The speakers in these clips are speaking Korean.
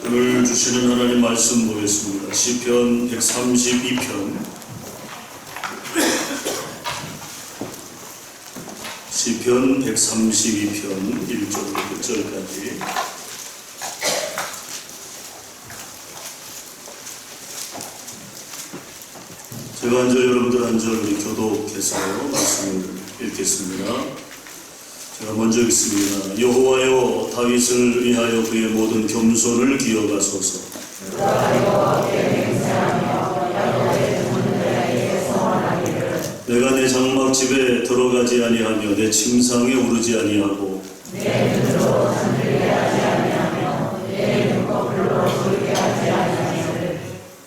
오늘 주시는 하나님 말씀 보겠습니다. 시편 132편 시편 132편 1절부터 9절까지 제가 한 절 여러분들 한 절 우리 교독해서 말씀을 읽겠습니다. 제가 먼저 읽습니다. 여호와여 다윗을 위하여 그의 모든 겸손을 기억하소서. 내가 내 장막집에 들어가지 아니하며 내 침상에 오르지 아니하고 내 눈으로 잠들게 하지 아니하며 내 눈꺼풀로 졸게 하지 아니하며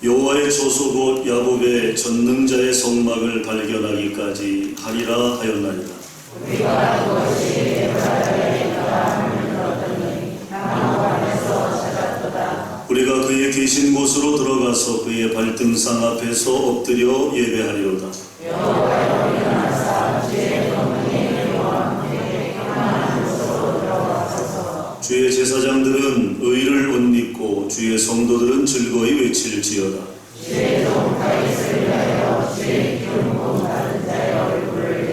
여호와의 조소 곧 야곱의 전능자의 성막을 발견하기까지 하리라 하였나이다. 우리가 그것이 에브라임에 있다함을 들었더니 나무 안에서 찾았도다. 우리가 그의 계신 곳으로 들어가서 그의 발등상 앞에서 엎드려 예배하리로다. 여호와여 일어나사 주의 권능의 여호와 함께 평안한 곳으로 들어가소서. 주의 제사장들은 의를 옷 입고 주의 성도들은 즐거이 외칠지어다. 주의 종 다윗을 위하여 주의 기름 부음 받은 자의 얼굴을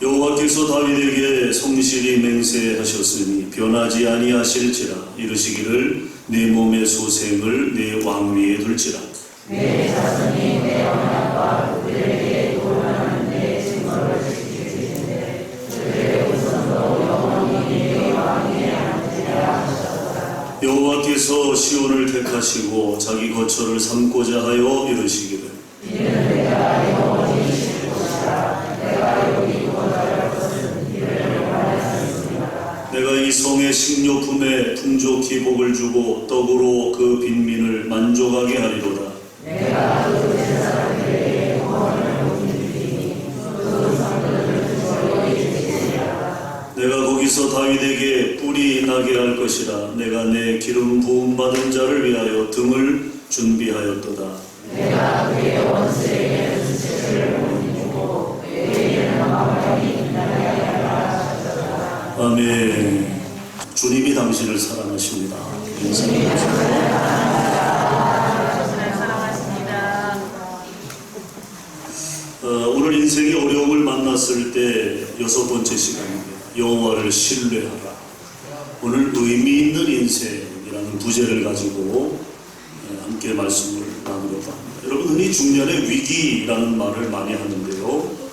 여호와께서 다윗에게 성실히 맹세하셨으니 변하지 아니하실지라. 이르시기를 내 몸의 소생을 내 왕위에 둘지라. 내 자손이 내 언약과 그들에게 도전하는 내 증거를 지킬지인데 그들의 후손도 영원히 내 왕위에 앉으리라 하셨다. 여호와께서 시온을 택하시고 자기 거처를 삼고자 하여 이르시기를 이는 내가 영원히 쉴 곳이라. 내가 여기 내가 이 성의 식료품에 풍족히 복을 주고 떡으로 그 빈민을 만족하게 하리로다. 내가 그 제사장들에게 구원을 보이리니 그 성도들을 즐거이 지키리라. 내가 거기서 다윗에게 뿔이 나게 할 것이라. 내가 내 기름 부음 받은 자를 위하여 등을 준비하였도다. 내가 그의 원수에게 수치를 못 입고 그에게는 마음이 빛나게 하리라. 아멘. 주님이 당신을 사랑하십니다. 오늘 인생의 어려움을 만났을 때 6번째 시간입니다. 여호와를 신뢰하라. 오늘 의미 있는 인생이라는 부제를 가지고 함께 말씀을 나누려고 합니다. 여러분, 흔히 중년의 위기라는 말을 많이 하는데요,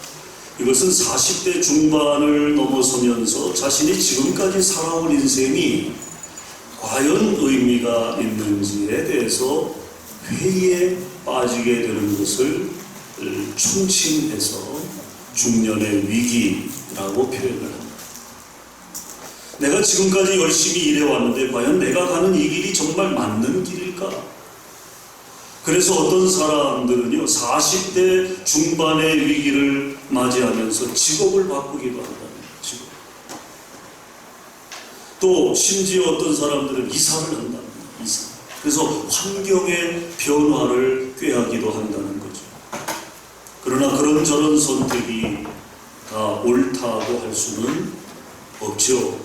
이것은 40대 중반을 넘어서면서 자신이 지금까지 살아온 인생이 과연 의미가 있는지에 대해서 회의에 빠지게 되는 것을 총칭해서 중년의 위기라고 표현을 합니다. 내가 지금까지 열심히 일해왔는데 과연 내가 가는 이 길이 정말 맞는 길일까? 그래서 어떤 사람들은요, 40대 중반의 위기를 맞이하면서 직업을 바꾸기도 한다는 거죠. 또 심지어 어떤 사람들은 이사를 한다는 거예요. 이사. 그래서 환경의 변화를 꾀하기도 한다는 거죠. 그러나 그런저런 선택이 다 옳다고 할 수는 없죠.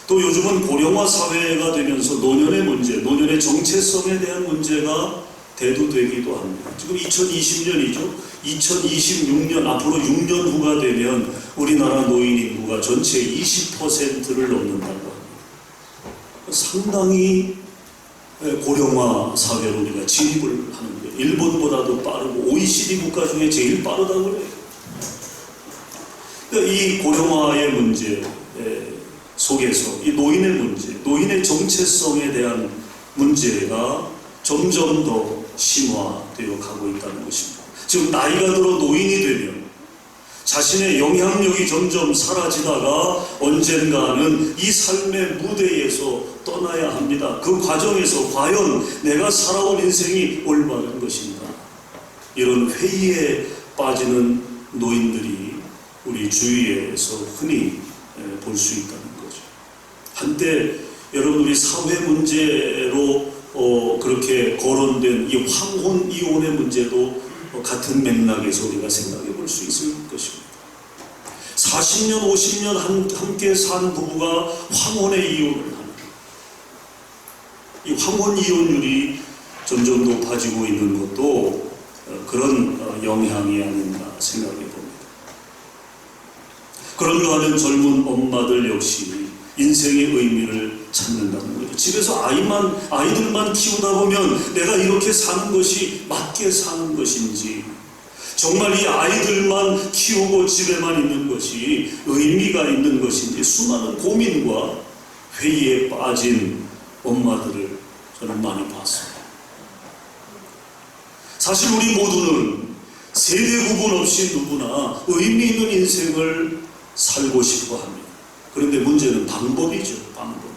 또 요즘은 고령화 사회가 되면서 노년의 문제, 노년의 정체성에 대한 문제가 대두되기도 합니다. 지금 2020년이죠. 2026년, 앞으로 6년 후가 되면 우리나라 노인 인구가 전체 20%를 넘는다고 합니다. 상당히 고령화 사회로 우리가 진입을 하는데, 일본보다도 빠르고 OECD 국가 중에 제일 빠르다고 해요. 그러니까 이 고령화의 문제 속에서 이 노인의 문제, 노인의 정체성에 대한 문제가 점점 더 심화되어 가고 있다는 것입니다. 지금 나이가 들어 노인이 되면 자신의 영향력이 점점 사라지다가 언젠가는 이 삶의 무대에서 떠나야 합니다. 그 과정에서 과연 내가 살아온 인생이 올바른 것인가? 이런 회의에 빠지는 노인들이 우리 주위에서 흔히 볼 수 있다는 거죠. 한때 여러분, 우리 사회 문제로 그렇게 거론된 이 황혼 이혼의 문제도 같은 맥락에서 우리가 생각해 볼 수 있을 것입니다. 40년, 50년 함께 산 부부가 황혼의 이혼을 하는, 이 황혼 이혼율이 점점 높아지고 있는 것도 그런 영향이 아닌가 생각해 봅니다. 그런가 하면 젊은 엄마들 역시 인생의 의미를 찾는다는 거죠. 집에서 아이들만 키우다 보면 내가 이렇게 사는 것이 맞게 사는 것인지, 정말 이 아이들만 키우고 집에만 있는 것이 의미가 있는 것인지 수많은 고민과 회의에 빠진 엄마들을 저는 많이 봤습니다. 사실 우리 모두는 세대 구분 없이 누구나 의미 있는 인생을 살고 싶어 합니다. 그런데 문제는 방법이죠. 방법.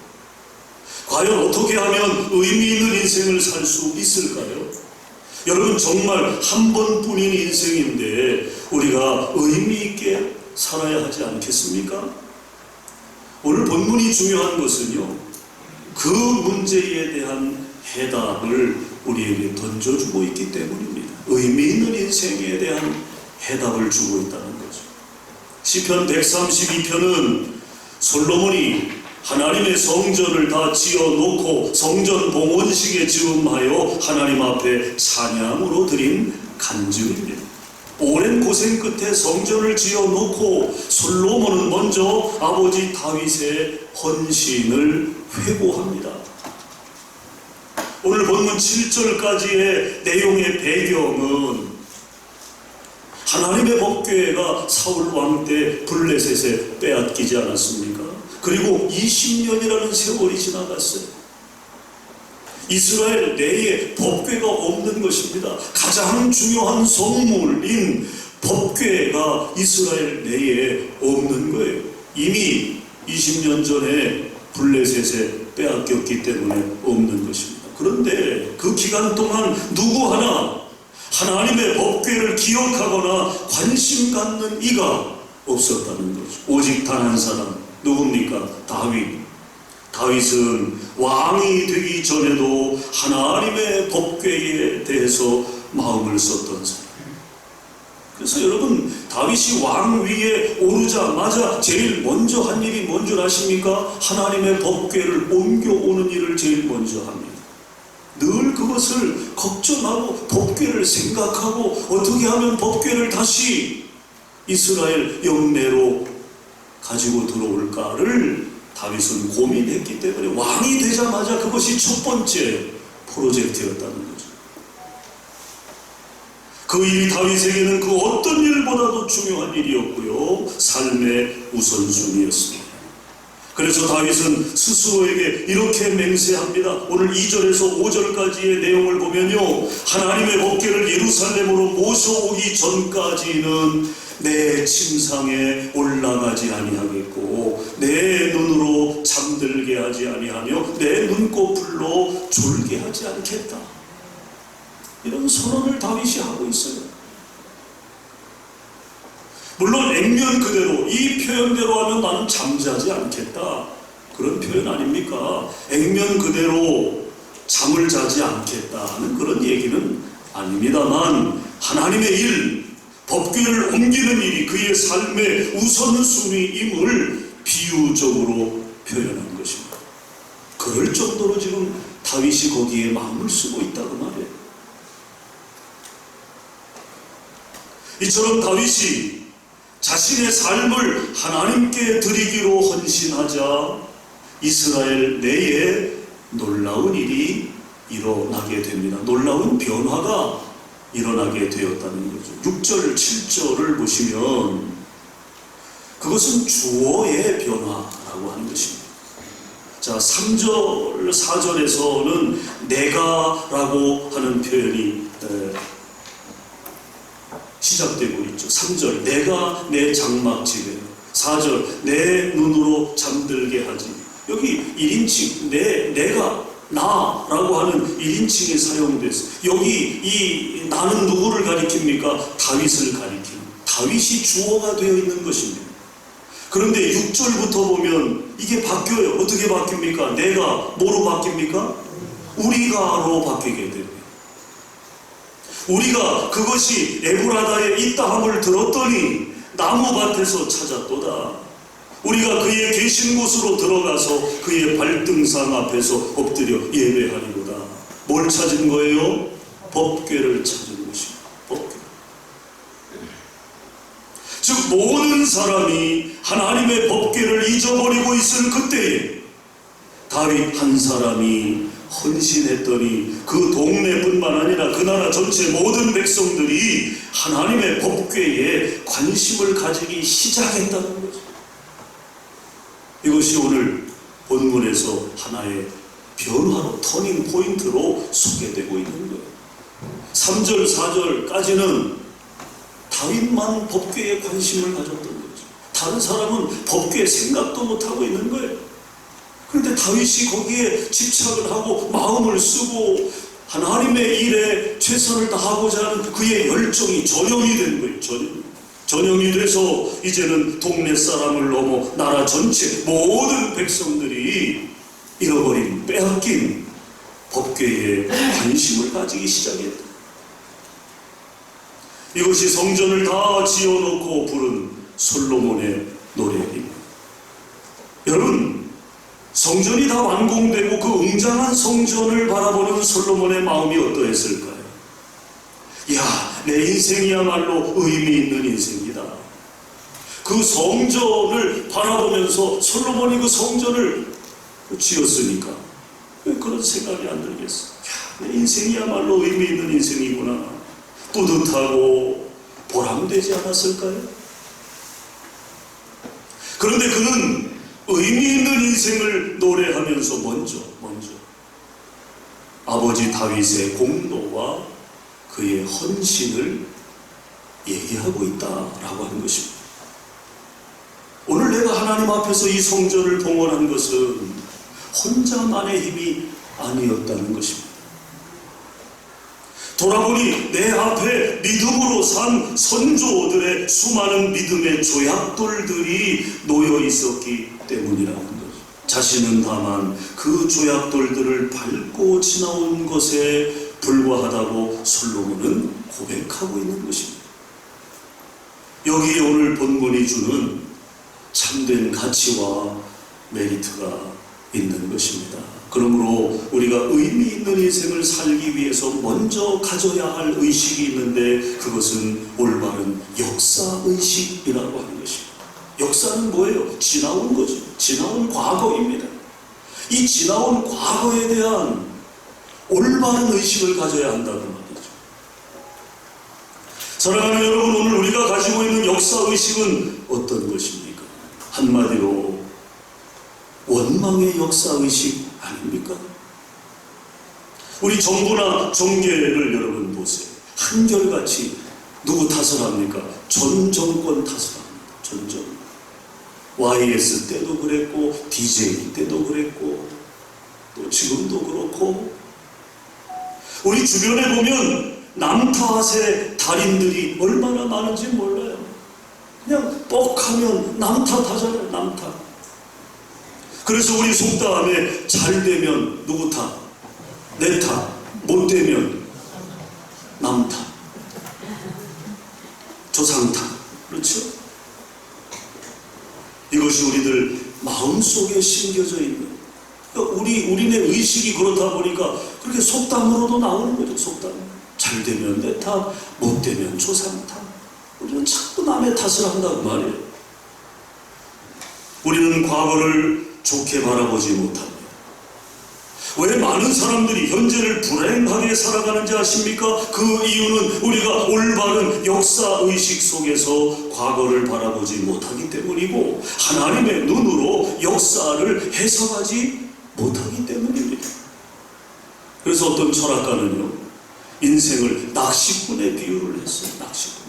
과연 어떻게 하면 의미 있는 인생을 살 수 있을까요? 여러분, 정말 한 번뿐인 인생인데 우리가 의미 있게 살아야 하지 않겠습니까? 오늘 본문이 중요한 것은요, 그 문제에 대한 해답을 우리에게 던져주고 있기 때문입니다. 의미 있는 인생에 대한 해답을 주고 있다는 거죠. 시편 132편은 솔로몬이 하나님의 성전을 다 지어놓고 성전 봉헌식에 즈음하여 하나님 앞에 찬양으로 드린 간증입니다. 오랜 고생 끝에 성전을 지어놓고 솔로몬은 먼저 아버지 다윗의 헌신을 회고합니다. 오늘 본문 7절까지의 내용의 배경은 하나님의 법궤가 사울 왕 때 블레셋에 빼앗기지 않았습니까? 그리고 20년이라는 세월이 지나갔어요. 이스라엘 내에 법궤가 없는 것입니다. 가장 중요한 성물인 법궤가 이스라엘 내에 없는 거예요. 이미 20년 전에 블레셋에 빼앗겼기 때문에 없는 것입니다. 그런데 그 기간 동안 누구 하나 하나님의 법궤를 기억하거나 관심 갖는 이가 없었다는 거죠. 오직 단 한 사람, 누굽니까? 다윗은 왕이 되기 전에도 하나님의 법궤에 대해서 마음을 썼던 사람. 그래서 여러분, 다윗이 왕 위에 오르자마자 제일 먼저 한 일이 뭔 줄 아십니까? 하나님의 법궤를 옮겨오는 일을 제일 먼저 합니다. 늘 그것을 걱정하고 법궤를 생각하고 어떻게 하면 법궤를 다시 이스라엘 영내로 가지고 들어올까를 다윗은 고민했기 때문에 왕이 되자마자 그것이 첫 번째 프로젝트였다는 거죠. 그 일이 다윗에게는 그 어떤 일보다도 중요한 일이었고요, 삶의 우선순위였습니다. 그래서 다윗은 스스로에게 이렇게 맹세합니다. 오늘 2절에서 5절까지의 내용을 보면요, 하나님의 법궤를 예루살렘으로 모셔오기 전까지는 내 침상에 올라가지 아니하겠고 내 눈으로 잠들게 하지 아니하며 내 눈꺼풀로 졸게 하지 않겠다. 이런 선언을 다윗이 하고 있어요. 물론 액면 그대로, 이 표현대로 하면 나는 잠자지 않겠다, 그런 표현 아닙니까? 액면 그대로 잠을 자지 않겠다는 그런 얘기는 아닙니다만, 하나님의 일, 법궤를 옮기는 일이 그의 삶의 우선순위임을 비유적으로 표현한 것입니다. 그럴 정도로 지금 다윗이 거기에 마음을 쓰고 있다고 말이에요. 이처럼 다윗이 자신의 삶을 하나님께 드리기로 헌신하자 이스라엘 내에 놀라운 일이 일어나게 됩니다. 놀라운 변화가 일어나게 되었다는 거죠. 6절, 7절을 보시면 그것은 주어의 변화라고 하는 것입니다. 자, 3절, 4절에서는 내가라고 하는 표현이 시작되고 있죠. 3절, 내가 내 장막집에. 4절, 내 눈으로 잠들게 하지. 여기 1인칭, 내가, 나라고 하는 1인칭이 사용됐어요. 여기 이 나는 누구를 가리킵니까? 다윗을 가리킵니다. 다윗이 주어가 되어 있는 것입니다. 그런데 6절부터 보면 이게 바뀌어요. 어떻게 바뀝니까? 내가 뭐로 바뀝니까? 우리가로 바뀌게 됩니다. 우리가 그것이 에브라다에 있다 함을 들었더니 나무밭에서 찾았도다. 우리가 그의 계신 곳으로 들어가서 그의 발등상 앞에서 엎드려 예배하리로다. 뭘 찾은 거예요? 법궤를 찾은 것입니다. 법궤. 즉 모든 사람이 하나님의 법궤를 잊어버리고 있을 그때에 다윗 한 사람이 헌신했더니 그 동네뿐만 아니라 그 나라 전체 모든 백성들이 하나님의 법궤에 관심을 가지기 시작했다는 거죠. 이것이 오늘 본문에서 하나의 변화로, 터닝 포인트로 소개되고 있는 거예요. 3절, 4절까지는 다윗만 법궤에 관심을 가졌던 거죠. 다른 사람은 법궤 생각도 못하고 있는 거예요. 그런데 다윗이 거기에 집착을 하고 마음을 쓰고 하나님의 일에 최선을 다하고자 하는 그의 열정이 전염이 된 거예요. 전염이 돼서 이제는 동네 사람을 넘어 나라 전체 모든 백성들이 잃어버린, 빼앗긴 법궤에 관심을 가지기 시작했다. 이것이 성전을 다 지어놓고 부른 솔로몬의 노래입니다. 여러분, 성전이 다 완공되고 그 웅장한 성전을 바라보는 솔로몬의 마음이 어떠했을까요? 야, 내 인생이야말로 의미 있는 인생이다. 그 성전을 바라보면서 솔로몬이 그 성전을 지었으니까 왜 그런 생각이 안 들겠어? 야, 내 인생이야말로 의미 있는 인생이구나. 뿌듯하고 보람되지 않았을까요? 그런데 그는 의미 있는 인생을 노래하면서 먼저 아버지 다윗의 공로와 그의 헌신을 얘기하고 있다라고 하는 것입니다. 오늘 내가 하나님 앞에서 이 성전을 봉헌한 것은 혼자만의 힘이 아니었다는 것입니다. 돌아보니 내 앞에 믿음으로 산 선조들의 수많은 믿음의 조약돌들이 놓여 있었기 때문이라는 거죠. 자신은 다만 그 조약돌들을 밟고 지나온 것에 불과하다고 솔로몬은 고백하고 있는 것입니다. 여기에 오늘 본문이 주는 참된 가치와 메리트가 있는 것입니다. 그러므로 우리가 의미 있는 인생을 살기 위해서 먼저 가져야 할 의식이 있는데 그것은 올바른 역사의식이라고 하는 것입니다. 역사는 뭐예요? 지나온 거죠. 지나온 과거입니다. 이 지나온 과거에 대한 올바른 의식을 가져야 한다는 말이죠. 사랑하는 여러분, 오늘 우리가 가지고 있는 역사의식은 어떤 것입니까? 한마디로 원망의 역사의식 아닙니까? 우리 정부나 정계를 여러분 보세요. 한결같이 누구 탓을 합니까? 전 정권 탓을 합니다. 전 정권. YS 때도 그랬고 DJ 때도 그랬고 또 지금도 그렇고 우리 주변에 보면 남 탓의 달인들이 얼마나 많은지 몰라요. 그냥 뻑하면 남 탓하잖아요. 남 탓. 그래서 우리 속담에 잘 되면 누구 탓? 내 탓. 못 되면 남 탓. 조상 탓. 그렇죠? 이것이 우리들 마음속에 심겨져 있는, 그러니까 우리네 의식이 그렇다 보니까 그렇게 속담으로도 나오는 거죠. 속담. 잘 되면 내 탓, 못 되면 조상 탓. 우리는 자꾸 남의 탓을 한다고 말이에요. 우리는 과거를 좋게 바라보지 못합니다. 왜 많은 사람들이 현재를 불행하게 살아가는지 아십니까? 그 이유는 우리가 올바른 역사의식 속에서 과거를 바라보지 못하기 때문이고 하나님의 눈으로 역사를 해석하지 못하기 때문입니다. 그래서 어떤 철학가는요, 인생을 낚시꾼에 비유를 했어요. 낚시꾼.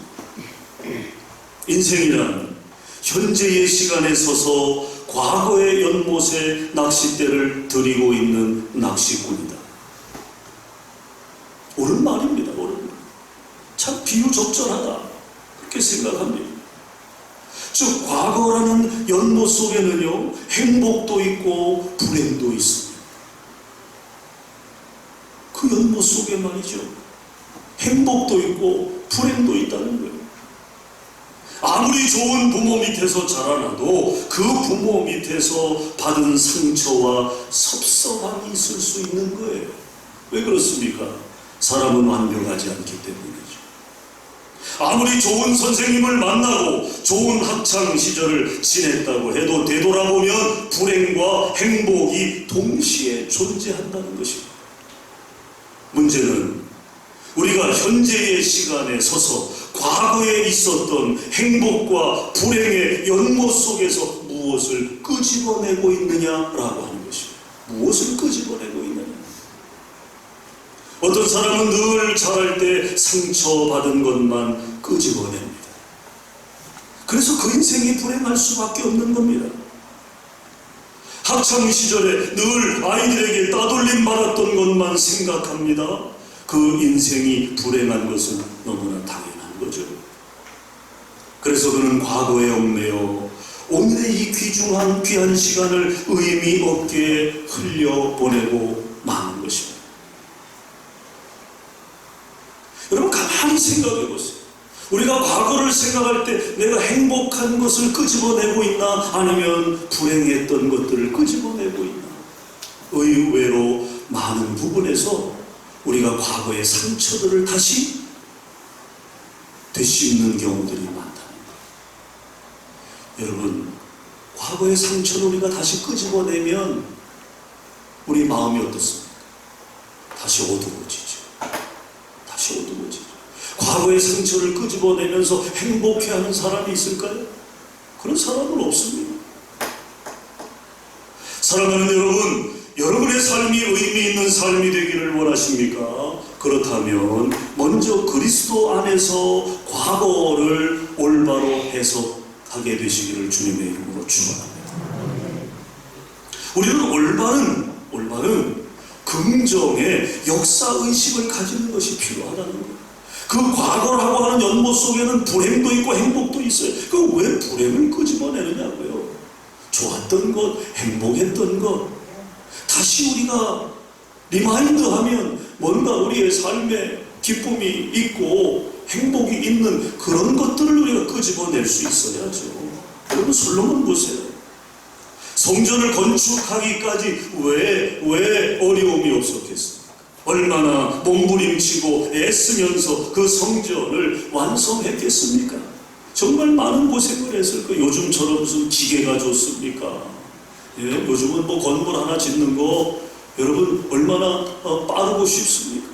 인생이란 현재의 시간에 서서 과거의 연못에 낚싯대를 들이고 있는 낚시꾼이다. 옳은 말입니다. 옳은 말. 참 비유 적절하다. 그렇게 생각합니다. 즉 과거라는 연못 속에는요, 행복도 있고 불행도 있습니다. 그 연못 속에 말이죠, 행복도 있고 불행도 있다는 거예요. 아무리 좋은 부모 밑에서 자라나도 그 부모 밑에서 받은 상처와 섭섭함이 있을 수 있는 거예요. 왜 그렇습니까? 사람은 완벽하지 않기 때문이죠. 아무리 좋은 선생님을 만나고 좋은 학창 시절을 지냈다고 해도 되돌아보면 불행과 행복이 동시에 존재한다는 것입니다. 문제는 우리가 현재의 시간에 서서 과거에 있었던 행복과 불행의 연못 속에서 무엇을 끄집어내고 있느냐라고 하는 것입니다. 무엇을 끄집어내고 있느냐. 어떤 사람은 늘 자랄 때 상처받은 것만 끄집어냅니다. 그래서 그 인생이 불행할 수밖에 없는 겁니다. 학창 시절에 늘 아이들에게 따돌림 받았던 것만 생각합니다. 그 인생이 불행한 것은 너무나 당연한 거죠. 그래서 그는 과거에 얽매여 오늘의 이 귀한 시간을 의미 없게 흘려보내고 마는 것입니다. 여러분 가만히 생각해 보세요. 우리가 과거를 생각할 때 내가 행복한 것을 끄집어내고 있나 아니면 불행했던 것들을 끄집어내고 있나. 의외로 많은 부분에서 우리가 과거의 상처들을 다시 되씹는 경우들이 많다는 거예요. 여러분, 과거의 상처를 우리가 다시 끄집어내면 우리 마음이 어떻습니까? 다시 어두워지죠. 다시 어두워지죠. 과거의 상처를 끄집어내면서 행복해하는 사람이 있을까요? 그런 사람은 없습니다. 사랑하는 여러분, 여러분의 삶이 의미 있는 삶이 되기를 원하십니까? 그렇다면 먼저 그리스도 안에서 과거를 올바로 해석하게 되시기를 주님의 이름으로 축원합니다. 우리는 올바른 긍정의 역사의식을 가지는 것이 필요하다는 거예요. 그 과거라고 하는 연못 속에는 불행도 있고 행복도 있어요. 그 왜 불행을 끄집어내느냐고요. 좋았던 것, 행복했던 것 다시 우리가 리마인드하면 뭔가 우리의 삶에 기쁨이 있고 행복이 있는 그런 것들을 우리가 끄집어낼 수 있어야죠. 여러분 솔로몬 보세요. 성전을 건축하기까지 왜 어려움이 없었겠습니까? 얼마나 몸부림치고 애쓰면서 그 성전을 완성했겠습니까? 정말 많은 고생을 했을 거예요. 요즘처럼 무슨 기계가 좋습니까? 예, 요즘은 뭐 건물 하나 짓는 거 여러분 얼마나 빠르고 쉽습니까?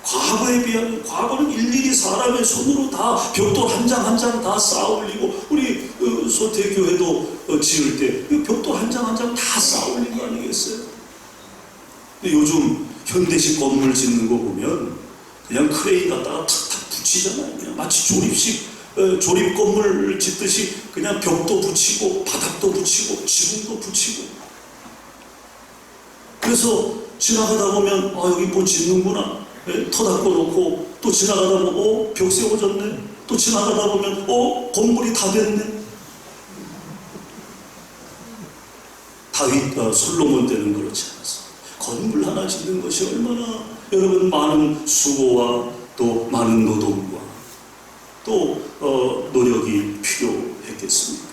과거에 비하면 과거는 일일이 사람의 손으로 다 벽돌 한 장 한 장 다 쌓아 올리고 우리 소태교회도 지을 때 벽돌 한 장 한 장 다 쌓아 올린 거 아니겠어요? 근데 요즘 현대식 건물 짓는 거 보면 그냥 크레인 갖다가 탁탁 붙이잖아요. 그냥 마치 조립 건물 짓듯이 그냥 벽도 붙이고 바닥도 붙이고 지붕도 붙이고. 그래서 지나가다 보면 여기 뭐 짓는구나. 터 닦고 놓고 또 지나가다 보면 벽 세워졌네. 또 지나가다 보면 건물이 다 됐네. 솔로몬 때는 그렇지 않았어. 건물 하나 짓는 것이 얼마나 여러분 많은 수고와 또 많은 노동과 또 노력이 필요했겠습니까?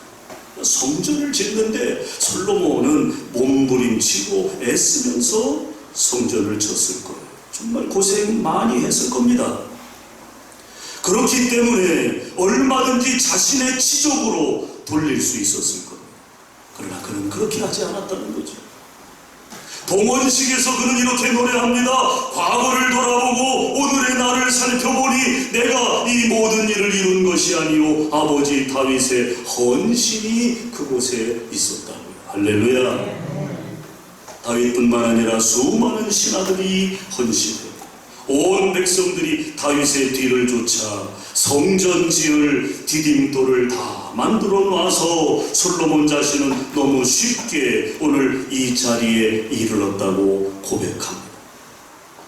성전을 짓는데 솔로몬은 몸부림치고 애쓰면서 성전을 졌을 거예요. 정말 고생 많이 했을 겁니다. 그렇기 때문에 얼마든지 자신의 치적으로 돌릴 수 있었을 겁니다. 그러나 그는 그렇게 하지 않았다는 거죠. 봉헌식에서 그는 이렇게 노래합니다. 과거를 돌아보고 오늘의 나를 살펴보니 내가 이 모든 일을 이룬 것이 아니오 아버지 다윗의 헌신이 그곳에 있었다고요. 할렐루야. 다윗뿐만 아니라 수많은 신하들이 헌신했고 온 백성들이 다윗의 뒤를 쫓아 성전 지을 디딤돌을 다 만들어 놔서 솔로몬 자신은 너무 쉽게 오늘 이 자리에 이르렀다고 고백합니다.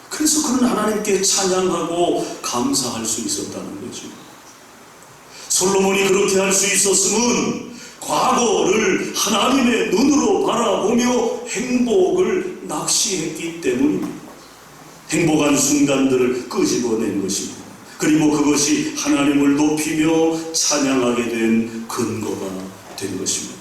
그래서 그는 하나님께 찬양하고 감사할 수 있었다는 거죠. 솔로몬이 그렇게 할 수 있었음은 과거를 하나님의 눈으로 바라보며 행복을 낚시했기 때문입니다. 행복한 순간들을 끄집어낸 것입니다. 그리고 그것이 하나님을 높이며 찬양하게 된 근거가 된 것입니다.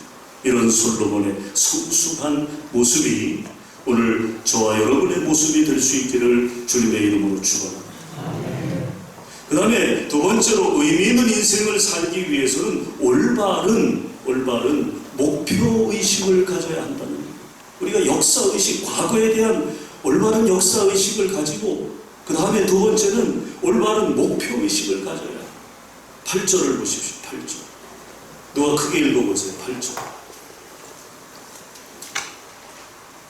이런 솔로몬의 성숙한 모습이 오늘 저와 여러분의 모습이 될 수 있기를 주님의 이름으로 축원합니다. 그 다음에 두 번째로 의미 있는 인생을 살기 위해서는 올바른 목표의식을 가져야 한다는 거예요. 우리가 역사의식, 과거에 대한 올바른 역사의식을 가지고, 그 다음에 두 번째는 올바른 목표의식을 가져야 해요. 8절을 보십시오. 8절. 누가 크게 읽어보세요. 8절.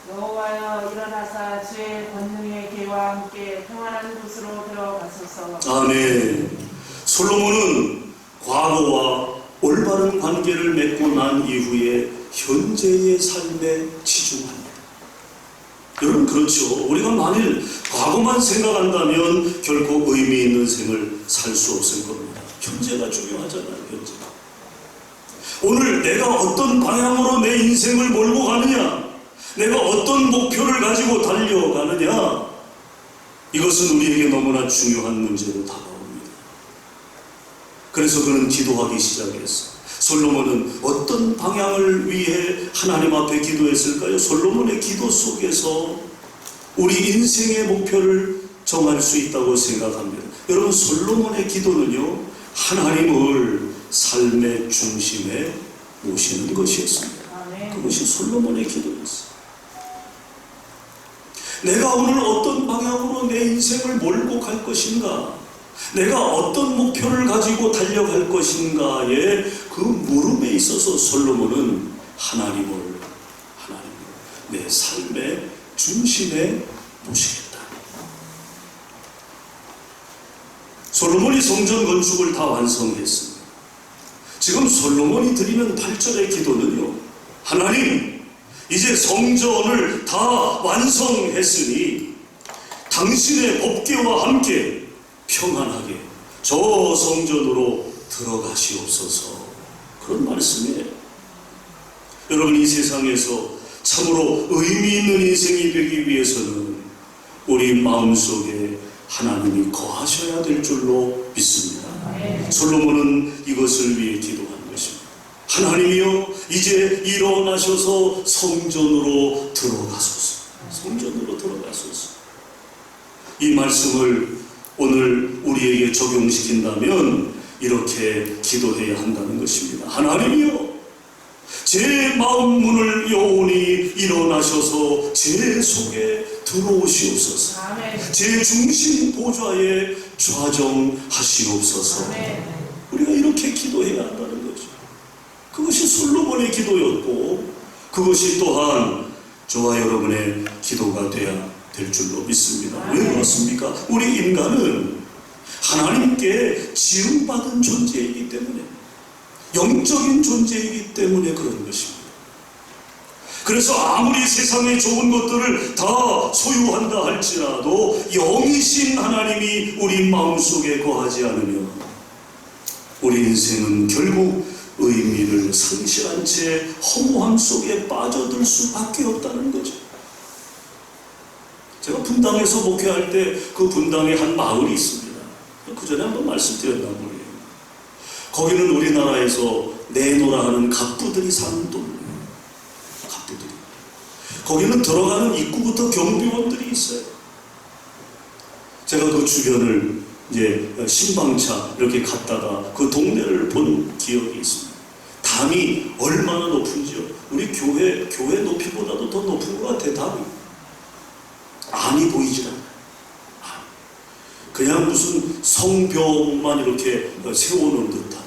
여호와여 일어나사 주의 권능의 개와 함께 평안한 곳으로 들어가소서. 아멘. 솔로몬은 과거와 올바른 관계를 맺고 난 이후에 현재의 삶에 치중합니다. 여러분, 그렇죠. 우리가 만일 과거만 생각한다면 결코 의미 있는 생을 살 수 없을 겁니다. 현재가 중요하잖아요. 현재. 오늘 내가 어떤 방향으로 내 인생을 몰고 가느냐, 내가 어떤 목표를 가지고 달려가느냐, 이것은 우리에게 너무나 중요한 문제로 다가옵니다. 그래서 그는 기도하기 시작했어요. 솔로몬은 어떤 방향을 위해 하나님 앞에 기도했을까요? 솔로몬의 기도 속에서 우리 인생의 목표를 정할 수 있다고 생각합니다. 여러분, 솔로몬의 기도는요, 하나님을 삶의 중심에 모시는 것이었습니다. 그것이 솔로몬의 기도였어요. 내가 오늘 어떤 방향으로 내 인생을 몰고 갈 것인가, 내가 어떤 목표를 가지고 달려갈 것인가의 그 물음에 있어서 솔로몬은 하나님을 내 삶의 중심에 모시겠다. 솔로몬이 성전 건축을 다 완성했습니다. 지금 솔로몬이 드리는 8절의 기도는요, 하나님, 이제 성전을 다 완성했으니 당신의 법궤와 함께 평안하게 저 성전으로 들어가시옵소서. 그런 말씀이에요. 여러분, 이 세상에서 참으로 의미 있는 인생이 되기 위해서는 우리 마음속에 하나님이 거하셔야 될 줄로 믿습니다. 솔로몬은 이것을 위해 기도한 것입니다. 하나님이여, 이제 일어나셔서 성전으로 들어가소서. 성전으로 들어가소서. 이 말씀을 오늘 우리에게 적용시킨다면 이렇게 기도해야 한다는 것입니다. 하나님이여, 제 마음 문을 여온히 일어나셔서 제 속에 들어오시옵소서. 제 중심 보좌에 좌정하시옵소서. 우리가 이렇게 기도해야 한다는 거죠. 그것이 솔로몬의 기도였고, 그것이 또한 저와 여러분의 기도가 되어야 될 줄로 믿습니다. 왜 그렇습니까? 우리 인간은 하나님께 지음받은 존재이기 때문에, 영적인 존재이기 때문에 그런 것입니다. 그래서 아무리 세상의 좋은 것들을 다 소유한다 할지라도 영이신 하나님이 우리 마음속에 거하지 않으면 우리 인생은 결국 의미를 상실한 채 허무함 속에 빠져들 수밖에 없다는 거죠. 제가 분당에서 목회할 때 그 분당에 한 마을이 있습니다. 그 전에 한번 말씀드렸나 모르겠어요. 거기는 우리나라에서 내노라 하는 갑부들이 사는 동네예요. 갑부들이. 거기는 들어가는 입구부터 경비원들이 있어요. 제가 그 주변을 이제 신방차 이렇게 갔다가 그 동네를 본 기억이 있습니다. 담이 얼마나 높은지요. 우리 교회 높이보다도 더 높은 것 같아요. 담이. 안이 보이질 않아요. 그냥 무슨 성벽만 이렇게 세워놓은 듯한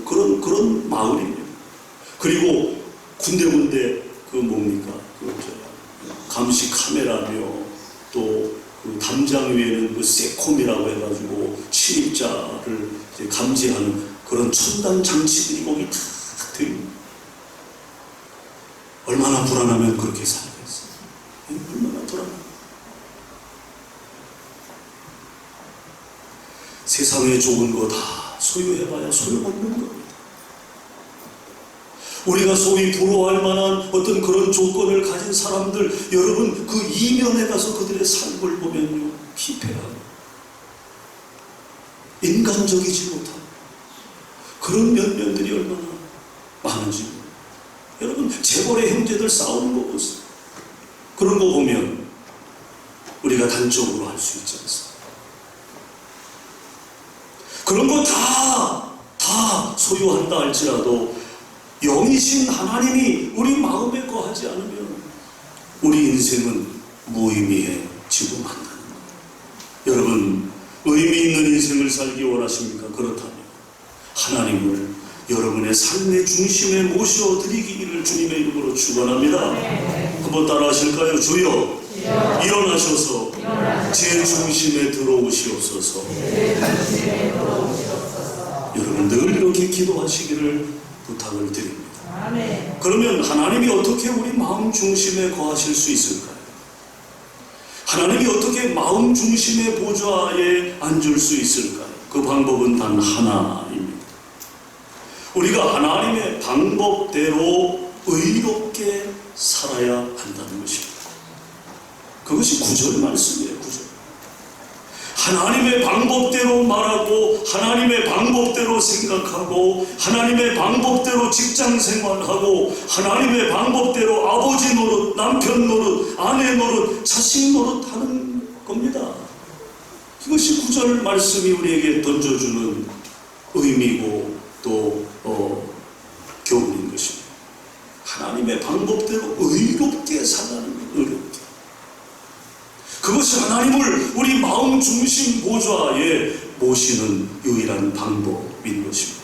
그런 마을입니다. 그리고 군데군데 그 뭡니까? 감시 카메라며 또 그 담장 위에는 그 세콤이라고 해가지고 침입자를 이제 감지하는 그런 첨단 장치들이 거기 다 되어 있는. 얼마나 불안하면 그렇게 살겠어요. 얼마나 불안하면. 세상에 좋은 거 다 소유해봐야 소용없는 겁니다. 우리가 소위 부러워할 만한 어떤 그런 조건을 가진 사람들, 여러분 그 이면에 가서 그들의 삶을 보면요, 피폐하고 인간적이지 못한 그런 면면들이 얼마나 많은지. 여러분, 재벌의 형제들 싸우는 거 보세요. 그런 거 보면 우리가 단적으로 할 수 있지 않습니까? 그런 거 다 소유한다 할지라도 영이신 하나님이 우리 마음에 거하지 않으면 우리 인생은 무의미해지고 만다는 거예요. 여러분, 의미 있는 인생을 살기 원하십니까? 그렇다면 하나님을 여러분의 삶의 중심에 모셔드리기를 주님의 이름으로 축원합니다. 한번 따라 하실까요? 주여, 일어나셔서 제 중심에 들어오시옵소서. 여러분, 늘 이렇게 기도하시기를 부탁을 드립니다. 그러면 하나님이 어떻게 우리 마음 중심에 거하실 수 있을까요? 하나님이 어떻게 마음 중심의 보좌에 앉을 수 있을까요? 그 방법은 단 하나입니다. 우리가 하나님의 방법대로 의롭게 살아야 한다는 것입니다. 그것이 9절 말씀이에요. 9절. 하나님의 방법대로 말하고 하나님의 방법대로 생각하고 하나님의 방법대로 직장 생활하고 하나님의 방법대로 아버지 노릇, 남편 노릇, 아내 노릇, 자식 노릇 하는 겁니다. 이것이 9절 말씀이 우리에게 던져주는 의미고 또 교훈인 것입니다. 하나님의 방법대로 의롭게 살라는 것, 의롭게. 그것이 하나님을 우리 마음 중심 보좌에 모시는 유일한 방법인 것입니다.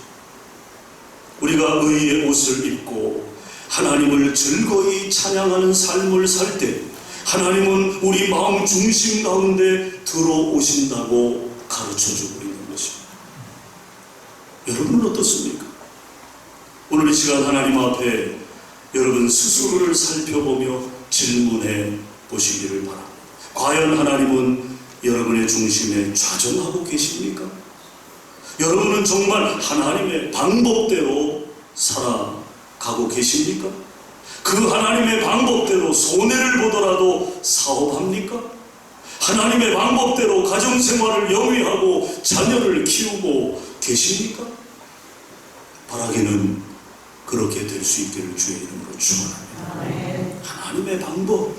우리가 의의 옷을 입고 하나님을 즐거이 찬양하는 삶을 살 때 하나님은 우리 마음 중심 가운데 들어오신다고 가르쳐주고 있는 것입니다. 여러분은 어떻습니까? 오늘 이 시간 하나님 앞에 여러분 스스로를 살펴보며 질문해 보시기를 바랍니다. 과연 하나님은 여러분의 중심에 좌정하고 계십니까? 여러분은 정말 하나님의 방법대로 살아가고 계십니까? 그 하나님의 방법대로 손해를 보더라도 사업합니까? 하나님의 방법대로 가정생활을 영위하고 자녀를 키우고 계십니까? 바라기는 그렇게 될 수 있기를 주의 이름으로 축원합니다. 하나님의 방법,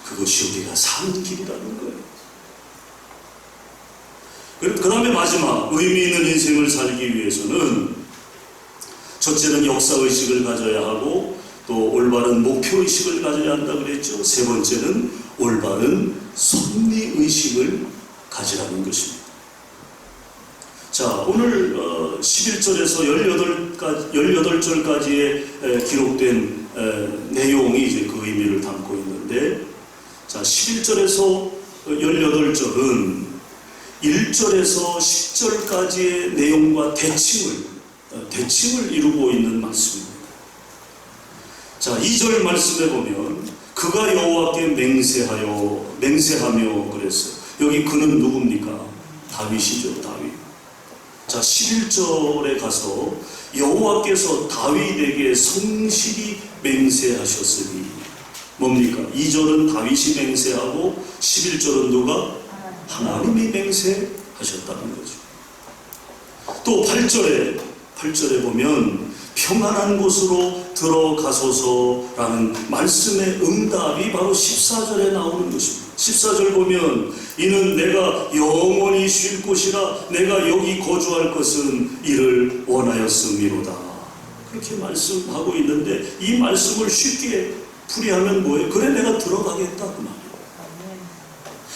그것이 우리가 사는 길이라는 거예요. 그 다음에 마지막, 의미 있는 인생을 살기 위해서는 첫째는 역사의식을 가져야 하고 또 올바른 목표의식을 가져야 한다 그랬죠. 세 번째는 올바른 섭리의식을 가지라는 것입니다. 자, 오늘 11절에서 18절까지의 기록된 내용이 이제 그 의미를 담고 있는데, 자, 11절에서 18절은 1절에서 10절까지의 내용과 대칭을 이루고 있는 말씀입니다. 자, 2절 말씀에 보면 그가 여호와께 맹세하며 그랬어요. 여기 그는 누굽니까? 다윗이죠, 다윗. 자, 11절에 가서 여호와께서 다윗에게 성실히 맹세하셨으니 뭡니까? 2절은 다윗이 맹세하고 11절은 누가? 하나님이 맹세하셨다는 거죠. 또 8절에 보면 평안한 곳으로 들어가소서라는 말씀의 응답이 바로 14절에 나오는 것입니다. 14절 보면 이는 내가 영원히 쉴 곳이라 내가 여기 거주할 것은 이를 원하였음이로다. 그렇게 말씀하고 있는데 이 말씀을 쉽게 풀이하면 뭐예요? 그래, 내가 들어가겠다 그 말이에요.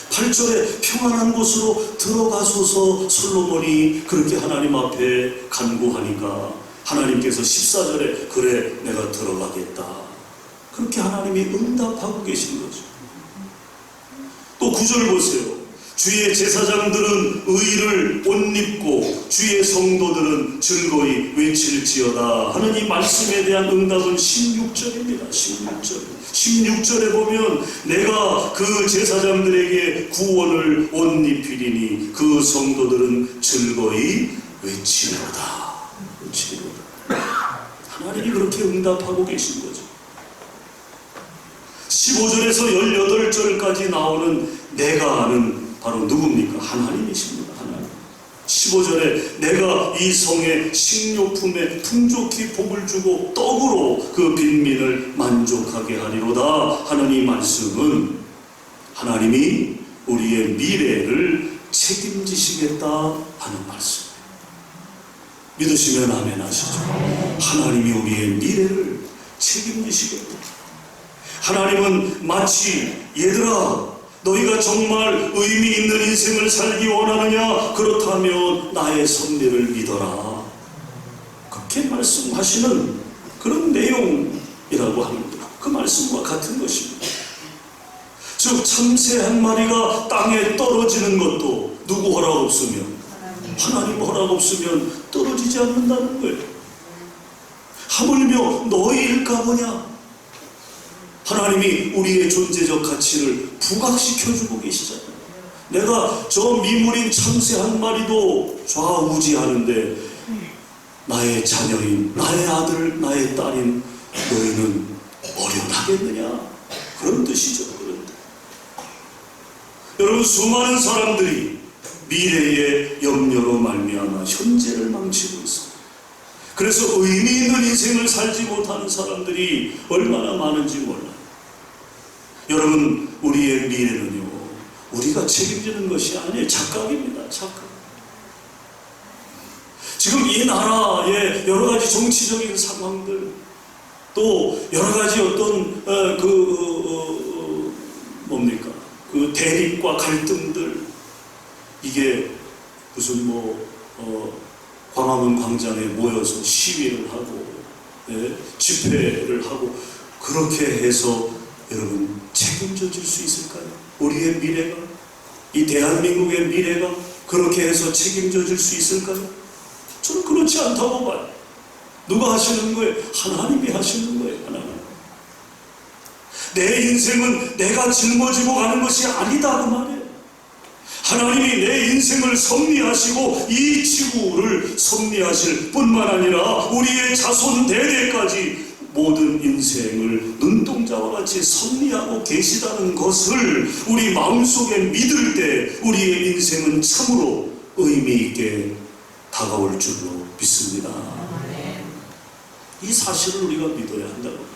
8절에 평안한 곳으로 들어가소서 솔로몬이 그렇게 하나님 앞에 간구하니까 하나님께서 14절에 그래, 내가 들어가겠다. 그렇게 하나님이 응답하고 계신 거죠. 또 9절 보세요. 주의 제사장들은 의를 옷 입고 주의 성도들은 즐거이 외칠지어다 하는 이 말씀에 대한 응답은 16절입니다. 16절에 보면 내가 그 제사장들에게 구원을 옷 입히리니 그 성도들은 즐거이 외치리로다. 하나님이 그렇게 응답하고 계신 거죠. 15절에서 18절까지 나오는 내가는 바로 누굽니까? 하나님이십니다. 하나님. 15절에 내가 이 성의 식료품에 풍족히 복을 주고 떡으로 그 빈민을 만족하게 하리로다 하는 이 말씀은 하나님이 우리의 미래를 책임지시겠다 하는 말씀이에요. 믿으시면 아멘 하시죠. 하나님이 우리의 미래를 책임지시겠다. 하나님은 마치 얘들아 너희가 정말 의미 있는 인생을 살기 원하느냐? 그렇다면 나의 섭리를 믿어라. 그렇게 말씀하시는 그런 내용이라고 합니다. 그 말씀과 같은 것입니다. 즉 참새 한 마리가 땅에 떨어지는 것도 누구 허락 없으면, 하나님 허락 없으면 떨어지지 않는다는 거예요. 하물며 너희일까 보냐? 하나님이 우리의 존재적 가치를 부각시켜주고 계시잖아요. 내가 저 미물인 참새 한 마리도 좌우지하는데 나의 자녀인, 나의 아들, 나의 딸인 너희는 어련하겠느냐? 그런 뜻이죠. 그런 뜻. 여러분, 수많은 사람들이 미래의 염려로 말미암아 현재를 망치고 있습니다. 그래서 의미 있는 인생을 살지 못하는 사람들이 얼마나 많은지 몰라요. 여러분, 우리의 미래는요, 우리가 책임지는 것이 아니에요. 착각입니다. 착각. 지금 이 나라의 여러 가지 정치적인 상황들, 또 여러 가지 어떤 그 대립과 갈등들, 이게 무슨 광화문 광장에 모여서 시위를 하고, 집회를 하고, 그렇게 해서 여러분 책임져 줄 수 있을까요? 우리의 미래가, 이 대한민국의 미래가 그렇게 해서 책임져 줄 수 있을까요? 저는 그렇지 않다고 봐요. 누가 하시는 거예요? 하나님이 하시는 거예요. 하나님. 내 인생은 내가 짊어지고 가는 것이 아니다 그 말이에요. 하나님이 내 인생을 섭리하시고 이 지구를 섭리하실 뿐만 아니라 우리의 자손 대대까지 모든 인생을 눈동자와 같이 섭리하고 계시다는 것을 우리 마음속에 믿을 때 우리의 인생은 참으로 의미 있게 다가올 줄로 믿습니다. 이 사실을 우리가 믿어야 한다고.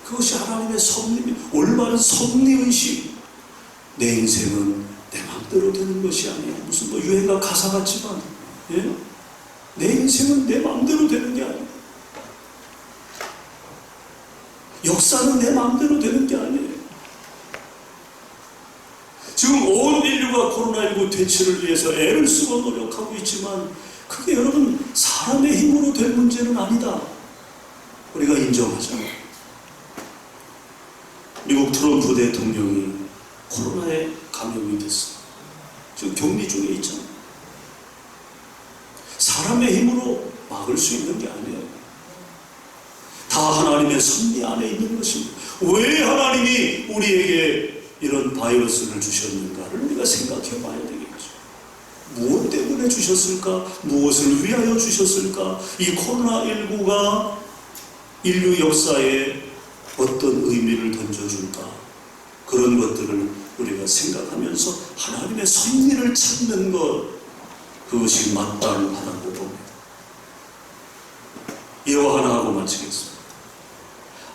그것이 하나님의 섭리, 올바른 섭리의식. 내 인생은 내 마음대로 되는 것이 아니에요. 무슨 유행가 가사 같지만, 내 인생은 내 마음대로 되는 게 아니에요. 역사는 내 마음대로 되는 게 아니에요. 지금 온 인류가 코로나19 퇴치를 위해서 애를 쓰고 노력하고 있지만 그게 여러분 사람의 힘으로 될 문제는 아니다. 우리가 인정하잖아요. 미국 트럼프 대통령이 코로나에 감염이 됐어요. 지금 격리 중에 있잖아요. 사람의 힘으로 막을 수 있는 게 아니에요. 다 하나님의 섭리 안에 있는 것입니다. 왜 하나님이 우리에게 이런 바이러스를 주셨는가를 우리가 생각해 봐야 되겠죠. 무엇 때문에 주셨을까? 무엇을 위하여 주셨을까? 이 코로나19가 인류 역사에 어떤 의미를 던져줄까? 그런 것들을 우리가 생각하면서 하나님의 섭리를 찾는 것, 그것이 마땅하다고 봅니다. 예화 하나 하고 마치겠습니다.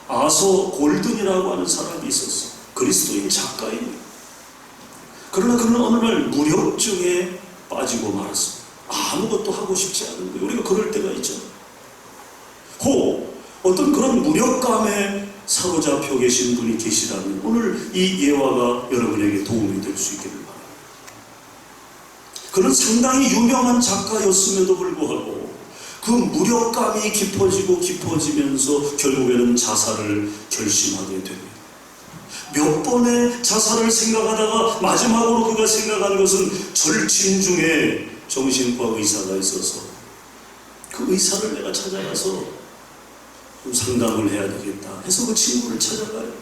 아서 골든이라고 하는 사람이 있었어. 그리스도인 작가입니다. 그러나 그는 어느 날 무력증에 빠지고 말았습니다. 아무것도 하고 싶지 않은 거예요. 우리가 그럴 때가 있잖아요. 어떤 그런 무력감에 사로잡혀 계신 분이 계시다면 오늘 이 예화가 여러분에게 도움이 될 수 있기를 바랍니다. 그는 상당히 유명한 작가였음에도 불구하고 그 무력감이 깊어지면서 결국에는 자살을 결심하게 됩니다. 몇 번의 자살을 생각하다가 마지막으로 그가 생각한 것은 절친 중에 정신과 의사가 있어서 그 의사를 내가 찾아가서 좀 상담을 해야 되겠다 해서 그 친구를 찾아가요.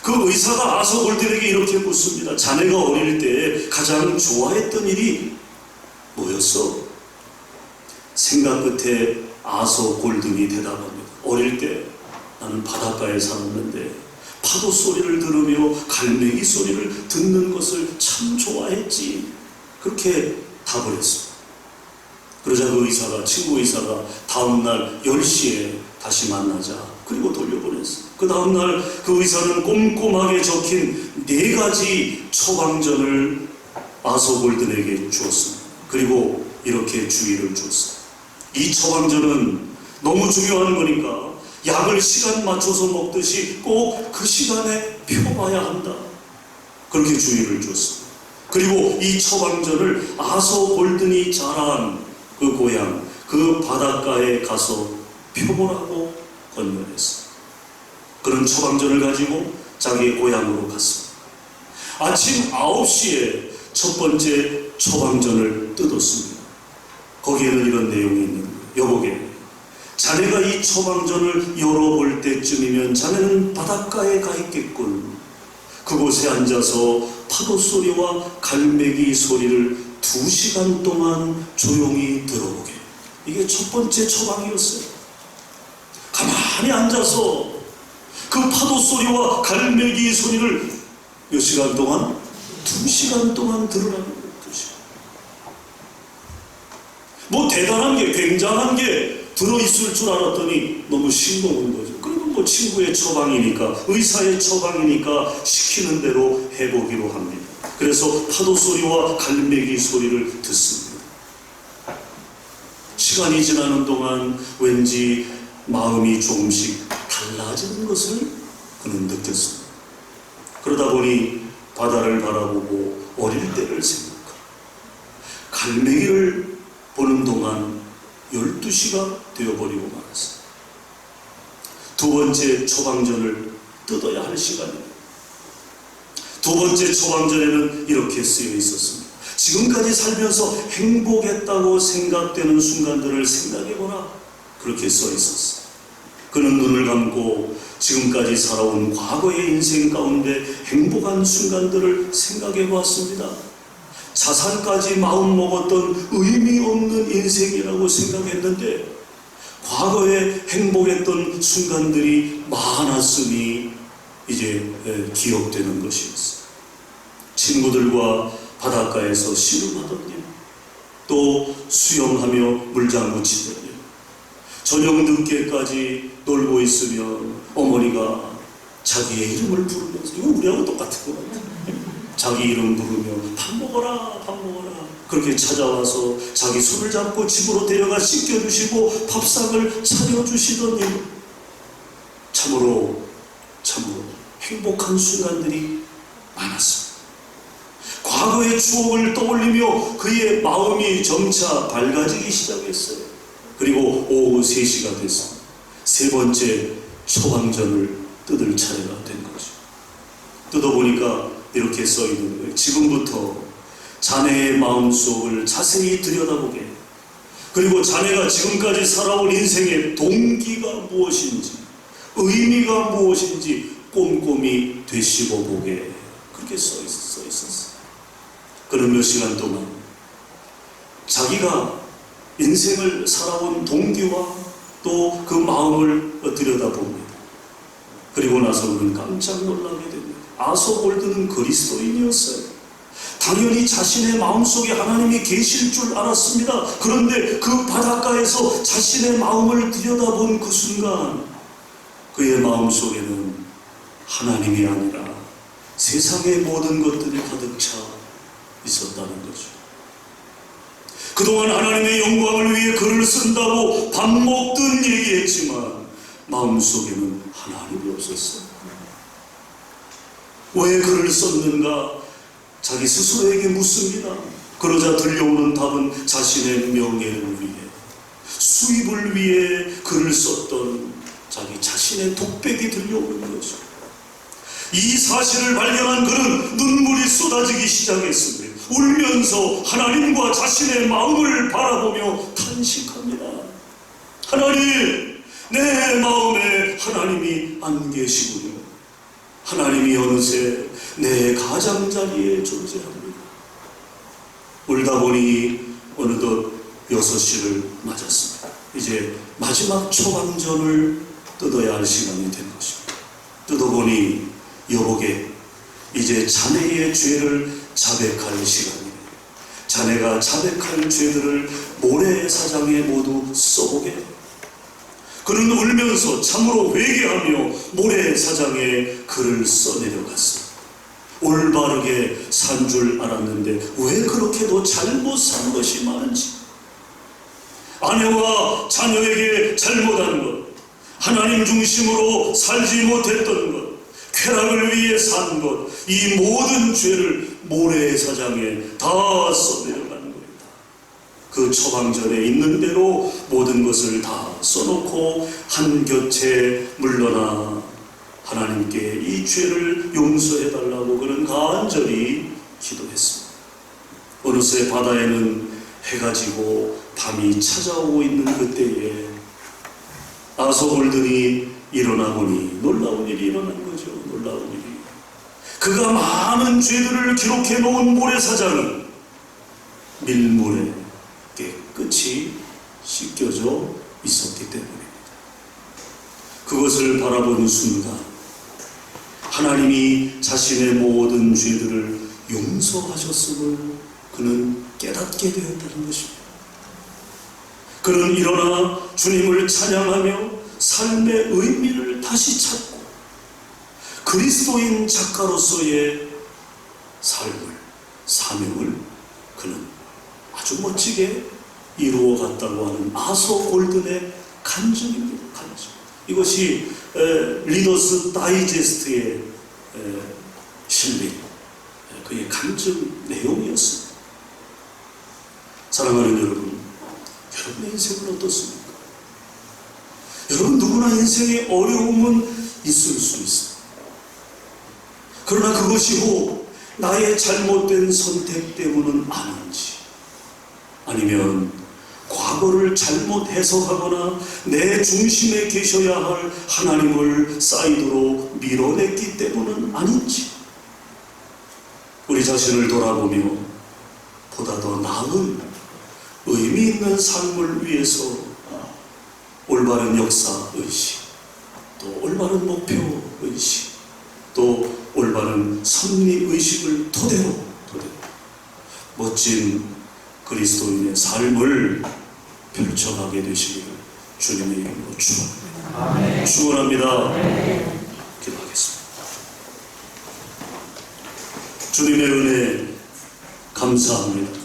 그 의사가 아서 골든에게 이렇게 묻습니다. 자네가 어릴 때 가장 좋아했던 일이 뭐였어? 생각 끝에 아서 골든이 대답합니다. 어릴 때 나는 바닷가에 살았는데 파도 소리를 들으며 갈매기 소리를 듣는 것을 참 좋아했지. 그렇게 다 버렸습니다. 그러자 그 의사가, 친구 의사가 다음날 10시에 다시 만나자. 그리고 돌려보냈어요. 그 다음날 그 의사는 꼼꼼하게 적힌 4가지 처방전을 아서골든에게 주었습니다. 그리고 이렇게 주의를 주었어요. 이 처방전은 너무 중요한 거니까 약을 시간 맞춰서 먹듯이 꼭 그 시간에 펴봐야 한다. 그렇게 주의를 주었습니다. 그리고 이 처방전을 아서골든이 자란 그 고향, 그 바닷가에 가서 펴보라고 권면했어요. 그런 처방전을 가지고 자기의 고향으로 갔습니다. 아침 9시에 첫 번째 처방전을 뜯었습니다. 거기에는 이런 내용이 있는 거예요. 여보게, 자네가 이 처방전을 열어볼 때쯤이면 자네는 바닷가에 가 있겠군. 그곳에 앉아서 파도 소리와 갈매기 소리를 2시간 동안 조용히 들어보게. 이게 첫 번째 처방이었어요. 가만히 앉아서 그 파도 소리와 갈매기 소리를 몇 시간 동안? 2시간 동안 들으라는 거예요. 2시간. 뭐 대단한 게, 굉장한 게 들어있을 줄 알았더니 너무 싱거운 거죠. 그리고 뭐 친구의 처방이니까, 의사의 처방이니까 시키는 대로 해보기로 합니다. 그래서 파도 소리와 갈매기 소리를 듣습니다. 시간이 지나는 동안 왠지 마음이 조금씩 달라지는 것을 그는 느꼈습니다. 그러다 보니 바다를 바라보고 어릴 때를 생각하고 갈매기를 보는 동안 12시가 되어버리고 말았습니다. 2번째 처방전을 뜯어야 할 시간입니다. 2번째 처방전에는 이렇게 쓰여 있었습니다. 지금까지 살면서 행복했다고 생각되는 순간들을 생각해보라. 그렇게 써 있었어요. 그는 눈을 감고 지금까지 살아온 과거의 인생 가운데 행복한 순간들을 생각해 보았습니다. 자살까지 마음먹었던 의미 없는 인생이라고 생각했는데 과거에 행복했던 순간들이 많았으니 이제 기억되는 것이었어요. 친구들과 바닷가에서 씨름하던 일, 또 수영하며 물장구 치던 일, 저녁 늦게까지 놀고 있으면 어머니가 자기의 이름을 부르면서, 이거 우리하고 똑같은 것 같아요. 자기 이름 부르며 밥 먹어라, 밥 먹어라. 그렇게 찾아와서 자기 손을 잡고 집으로 데려가 씻겨주시고 밥상을 차려주시던 일, 참으로 행복한 순간들이 많았습니다. 과거의 추억을 떠올리며 그의 마음이 점차 밝아지기 시작했어요. 그리고 오후 3시가 됐습니다. 3번째 처방전을 뜯을 차례가 된 거죠. 뜯어보니까 이렇게 써있는 거예요. 지금부터 자네의 마음속을 자세히 들여다보게, 그리고 자네가 지금까지 살아온 인생의 동기가 무엇인지, 의미가 무엇인지 꼼꼼히 되씹어보게. 그렇게 써 있었어요. 그는 몇 시간 동안 자기가 인생을 살아온 동기와 또 그 마음을 들여다봅니다. 그리고 나서 그는 깜짝 놀라게 됩니다. 아서골드는 그리스도인이었어요. 당연히 자신의 마음속에 하나님이 계실 줄 알았습니다. 그런데 그 바닷가에서 자신의 마음을 들여다본 그 순간 그의 마음속에는 하나님이 아니라 세상의 모든 것들이 가득 차 있었다는 거죠. 그동안 하나님의 영광을 위해 글을 쓴다고 밥 먹든 얘기했지만 마음속에는 하나님이 없었어요. 왜 글을 썼는가? 자기 스스로에게 묻습니다. 그러자 들려오는 답은 자신의 명예를 위해, 수입을 위해 글을 썼던 자기 자신의 독백이 들려오는 거죠. 이 사실을 발견한 그는 눈물이 쏟아지기 시작했습니다. 울면서 하나님과 자신의 마음을 바라보며 탄식합니다. 하나님, 내 마음에 하나님이 안 계시군요. 하나님이 어느새 내 가장자리에 존재합니다. 울다 보니 어느덧 6시를 맞았습니다. 이제 마지막 처방전을 뜯어야 할 시간이 된 것입니다. 뜯어보니 여보게, 이제 자네의 죄를 자백할 시간이네. 자네가 자백할 죄들을 모래사장에 모두 써보게 하라. 그는 울면서 참으로 회개하며 모래사장에 글을 써내려갔어. 올바르게 산 줄 알았는데 왜 그렇게도 잘못 산 것이 많은지, 아내와 자녀에게 잘못한 것, 하나님 중심으로 살지 못했던 것, 쾌락을 위해 산 것, 이 모든 죄를 모래사장에 다 써내려간 겁니다. 그 처방전에 있는 대로 모든 것을 다 써놓고 한 곁에 물러나 하나님께 이 죄를 용서해달라고 그는 간절히 기도했습니다. 어느새 바다에는 해가 지고 밤이 찾아오고 있는 그때에 아서 골든이 일어나 보니 놀라운 일이 일어난 거죠. 놀라운 일이. 그가 많은 죄들을 기록해 놓은 모래사장은 밀물에 깨끗이 씻겨져 있었기 때문입니다. 그것을 바라보는 순간 하나님이 자신의 모든 죄들을 용서하셨음을 그는 깨닫게 되었다는 것입니다. 그는 일어나 주님을 찬양하며 삶의 의미를 다시 찾고 그리스도인 작가로서의 삶을, 사명을 그는 아주 멋지게 이루어갔다고 하는 아서 골든의 간증입니다. 간증. 이것이 리더스 다이제스트에 실린 그의 간증 내용이었습니다. 사랑하는 여러분, 여러분의 인생은 어떻습니까? 여러분 누구나 인생에 어려움은 있을 수 있습니다. 그러나 그것이 혹 나의 잘못된 선택 때문은 아닌지, 아니면 과거를 잘못 해석하거나 내 중심에 계셔야 할 하나님을 사이드로 밀어냈기 때문은 아닌지, 우리 자신을 돌아보며 보다 더 나은 의미 있는 삶을 위해서 올바른 역사 의식, 또 올바른 목표 의식, 또 올바른 섭리 의식을 토대로 멋진 그리스도인의 삶을 펼쳐가게 되시기를 주님의 이름으로 축원합니다. 축원합니다. 기도하겠습니다. 주님의 은혜 감사합니다.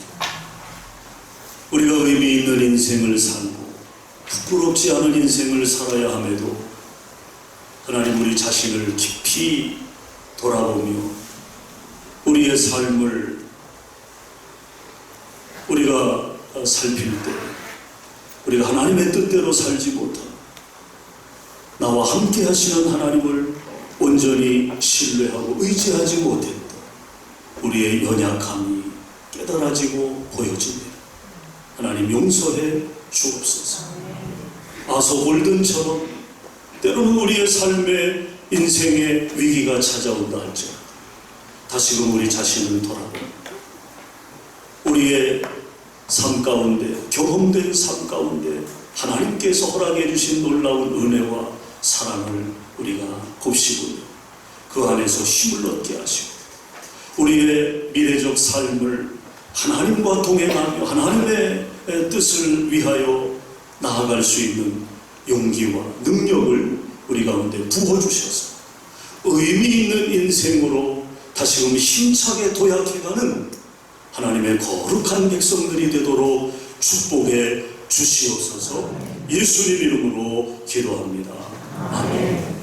우리가 의미 있는 인생을 살고 부끄럽지 않은 인생을 살아야 함에도 하나님 우리 자신을 깊이 돌아보며 우리의 삶을 우리가 살필 때 우리가 하나님의 뜻대로 살지 못하고 나와 함께 하시는 하나님을 온전히 신뢰하고 의지하지 못했던 우리의 연약함이 깨달아지고 보여집니다. 하나님 용서해 주옵소서. 아서 골든처럼 때로는 우리의 삶에 인생의 위기가 찾아온다 할지라도 다시금 우리 자신을 돌아보고 우리의 삶 가운데, 경험된 삶 가운데 하나님께서 허락해 주신 놀라운 은혜와 사랑을 우리가 곱씹으며 그 안에서 힘을 얻게 하시고 우리의 미래적 삶을 하나님과 동행하며 하나님의 뜻을 위하여 나아갈 수 있는 용기와 능력을 우리 가운데 부어주셔서 의미 있는 인생으로 다시금 힘차게 도약해가는 하나님의 거룩한 백성들이 되도록 축복해 주시옵소서. 예수님 이름으로 기도합니다. 아멘.